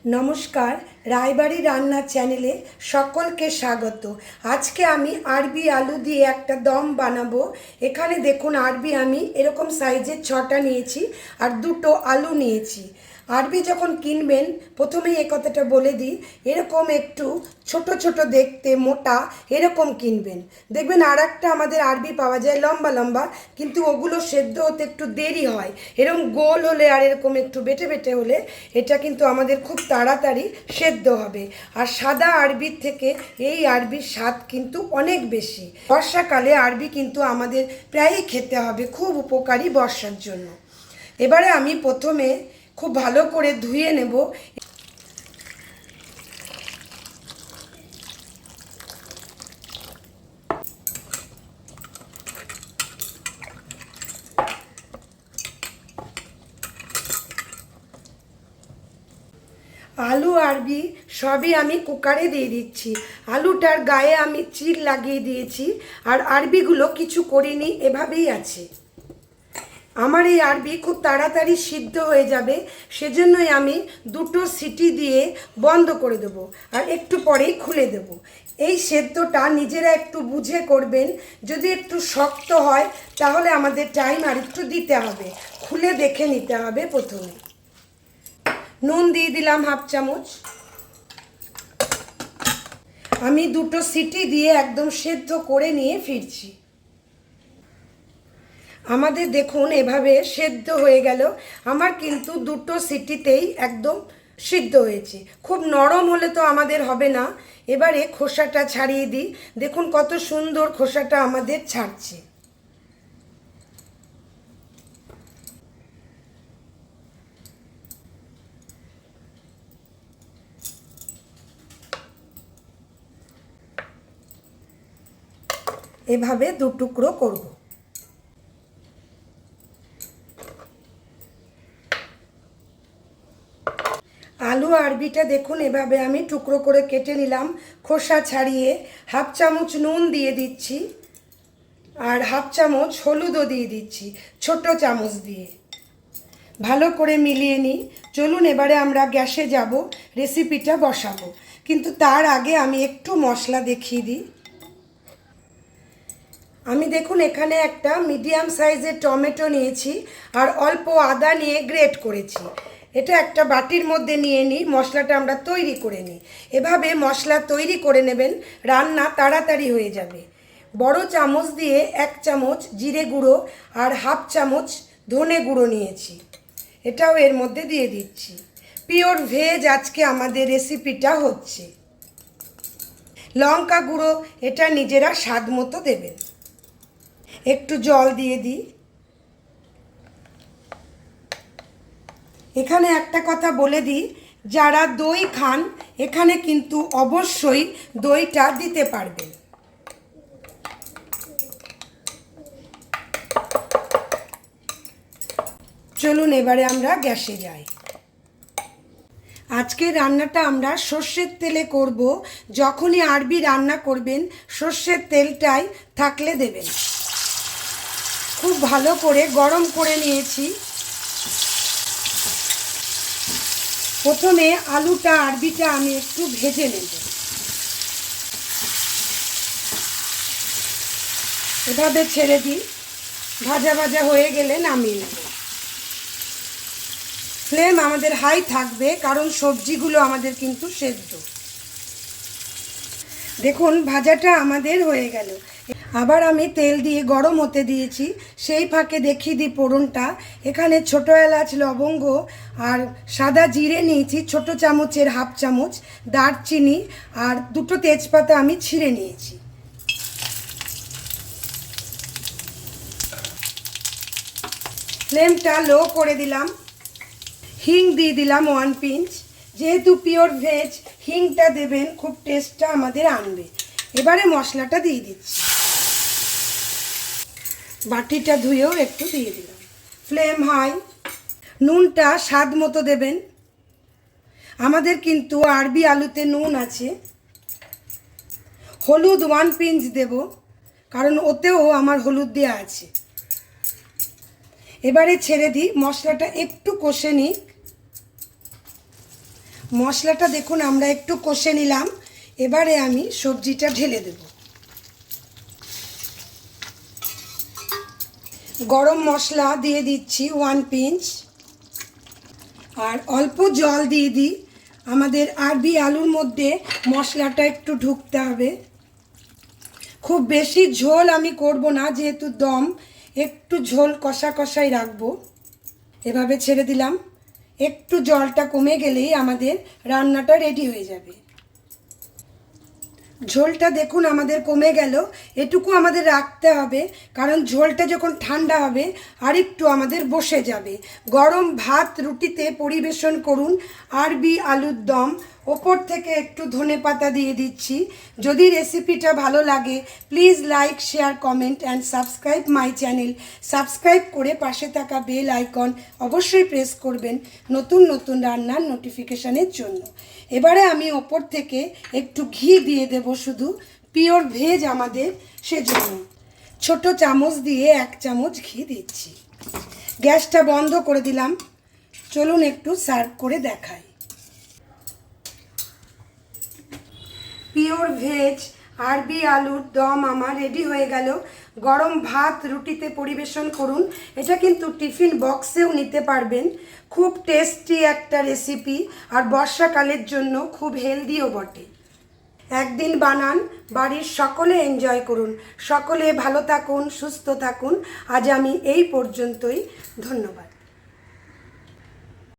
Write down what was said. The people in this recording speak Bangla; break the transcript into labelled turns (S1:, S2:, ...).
S1: নমস্কার, রায়বাড়ি রান্নার চ্যানেলে সকলকে স্বাগত। আজকে আমি আরবি আলু দিয়ে একটা দম বানাবো। এখানে দেখুন, আরবি আমি এরকম সাইজের 6টা নিয়েছি আর 2টো আলু নিয়েছি। আরবি যখন কিনবেন, প্রথমেই এ কথাটা বলে দিই, এরকম একটু ছোট ছোট দেখতে মোটা এরকম কিনবেন। দেখবেন আর একটা আমাদের আরবি পাওয়া যায় লম্বা লম্বা, কিন্তু ওগুলো সেদ্ধ হতে একটু দেরি হয়। এরকম গোল হলে আর এরকম একটু বেটে বেটে হলে এটা কিন্তু আমাদের খুব তাড়াতাড়ি সেদ্ধ হবে। আর সাদা আরবির থেকে এই আরবির স্বাদ কিন্তু অনেক বেশি। বর্ষাকালে আরবি কিন্তু আমাদের প্রায়ই খেতে হবে, খুব উপকারী বর্ষার জন্য। এবারে আমি প্রথমে খুব ভালো করে ধুয়ে নেব। আলু আরবি সবই আমি কুকারে দিয়ে দিচ্ছি। আলুটার গায়ে আমি চির লাগিয়ে দিয়েছি, আর আরবিগুলো কিছু করিনি, এভাবেই আছে। আমার এই আরবি খুব তাড়াতাড়ি সিদ্ধ হয়ে যাবে, সেজন্যই আমি 2টো সিটি দিয়ে বন্ধ করে দেবো, আর একটু পরেই খুলে দেব। এই সেদ্ধটা নিজেরা একটু বুঝে করবেন। যদি একটু শক্ত হয় তাহলে আমাদের টাইম আর একটু দিতে হবে, খুলে দেখে নিতে হবে। প্রথমে নুন দিয়ে দিলাম 1/2 চামচ। আমি 2টো সিটি দিয়ে একদম সেদ্ধ করে নিয়ে ফিরছি। আমাদের দেখুন এভাবে সেদ্ধ হয়ে গেল। আমার কিন্তু 2টো সিটিতেই একদম সিদ্ধ হয়েছে। খুব নরম হলে তো আমাদের হবে না। এবারে খোসাটা ছাড়িয়ে দিই। দেখুন কত সুন্দর খোসাটা আমাদের ছাড়ছে। এভাবে 2 টুকরো করব। আলু আরবিটা দেখুন এভাবে আমি টুকরো করে কেটে নিলাম, খোসা ছাড়িয়ে। 1/2 চামচ নুন দিয়ে দিচ্ছি, আর 1/2 চামচ হলুদও দিয়ে দিচ্ছি, ছোট চামচ দিয়ে। ভালো করে মিলিয়ে নিই। চলুন এবারে আমরা গ্যাসে যাব, রেসিপিটা বসাবো। কিন্তু তার আগে আমি একটু মশলা দেখিয়ে দিই। আমি দেখুন এখানে একটা মিডিয়াম সাইজের টমেটো নিয়েছি, আর অল্প আদা নিয়ে গ্রেট করেছি। এটা একটা বাটির মধ্যে নিয়ে নিই, মশলাটা আমরা তৈরি করে নিই। এভাবে মশলা তৈরি করে নেবেন, রান্না তাড়াতাড়ি হয়ে যাবে। বড় চামচ দিয়ে 1 চামচ জিরে গুঁড়ো আর 1/2 চামচ ধনে গুঁড়ো নিয়েছি, এটাও এর মধ্যে দিয়ে দিচ্ছি। পিওর ভেজ আজকে আমাদের রেসিপিটা হচ্ছে। লঙ্কা গুঁড়ো এটা নিজেরা স্বাদ মতো দেবেন। একটু জল দিয়ে দিই। এখানে একটা কথা বলে দিই, যারা দই খান এখানে কিন্তু অবশ্যই দইটা দিতে পারবেন। চলুন এবারে আমরা গ্যাসে যাই। আজকে রান্নাটা আমরা সর্ষের তেলে করব। যখনই আরবি রান্না করবেন সর্ষের তেলটাই থাকলে দেবেন। খুব ভালো করে গরম করে নিয়েছি। প্রথমে আলুটা আরবিটা আমি একটু ভেজে নেব। এভাবে ছেড়ে দিই, ভাজা ভাজা হয়ে গেলে নামিয়ে নেব। ফ্লেম আমাদের হাই থাকবে, কারণ সবজিগুলো আমাদের কিন্তু সেদ্ধ। দেখুন ভাজাটা আমাদের হয়ে গেল। আবার আমি তেল দিয়ে গরম হতে দিয়েছি। সেই ফাঁকে দেখিয়ে দিই ফোড়নটা। এখানে ছোটো এলাচ, লবঙ্গ আর সাদা জিরে নিয়েছি ছোট চামচের 1/2 চামচ, দারচিনি আর 2টো তেজপাতা আমি ছিঁড়ে নিয়েছি। ফ্লেমটা লো করে দিলাম। হিং দিয়ে দিলাম 1 পিঞ্চ। যেহেতু পিওর ভেজ, হিংটা দেবেন, খুব টেস্টটা আমাদের আনবে। এবারে মশলাটা দিয়ে দিচ্ছি। বাটিটা ধুয়েও একটু দিয়ে দিলাম। Flame high. নুনটা স্বাদ মতো দেবেন। আমাদের কিন্তু আরবি আলুতে নুন আছে। হলুদ 1 পিঞ্চ দেব, কারণ ওতেও আমার হলুদ দেওয়া আছে। এবারে ছেড়ে দিই, মশলাটা একটু কষে নিই। মশলাটা দেখুন আমরা একটু কষে নিলাম। এবারে আমি সবজিটা ঢেলে দেব। গরম মশলা দিয়ে দিচ্ছি 1 পিঞ্চ, আর অল্প জল দিয়ে দিই। আমাদের আরবি আলুর মধ্যে মশলাটা একটু ঢুকতে হবে। খুব বেশি ঝোল আমি করব না, যেহেতু দম, একটু ঝোল কষা কষাই রাখবো। এভাবে ছেড়ে দিলাম। একটু জলটা কমে গেলেই আমাদের রান্নাটা রেডি হয়ে যাবে। ঝোলটা দেখুন আমাদের কমে গেল। এটুকু আমাদের রাখতে হবে, কারণ ঝোলটা যখন ঠান্ডা হবে আর একটু আমাদের বসে যাবে। গরম ভাত রুটিতে পরিবেশন করুন আরবি আলুর দম। ওপর থেকে একটু ধনেপাতা দিয়ে দিচ্ছি। যদি রেসিপিটা ভালো লাগে please like, share, comment and subscribe my channel. Subscribe করে পাশে থাকা বেল আইকন অবশ্যই প্রেস করবেন নতুন নতুন রান্নার নোটিফিকেশানের জন্য। এবারে আমি ওপর থেকে একটু ঘি দিয়ে দেব, শুধু পিওর ভেজ আমাদের, সেজন্য ছোট চামচ দিয়ে 1 চামচ ঘি দিচ্ছি। গ্যাসটা বন্ধ করে দিলাম। চলুন একটু সার্ভ করে দেখাই। পিওর ভেজ আরবি আলুর দম আমার রেডি হয়ে গেল। গরম ভাত রুটিতে পরিবেশন করুন। এটা কিন্তু টিফিন বক্সেও নিতে পারবেন। খুব টেস্টি একটা রেসিপি, আর বর্ষাকালের জন্য খুব হেলদিও বটে। একদিন বানান, বাড়ির সকলে এনজয় করুন। সকলে ভালো থাকুন, সুস্থ থাকুন। আজ আমি এই পর্যন্তই। ধন্যবাদ।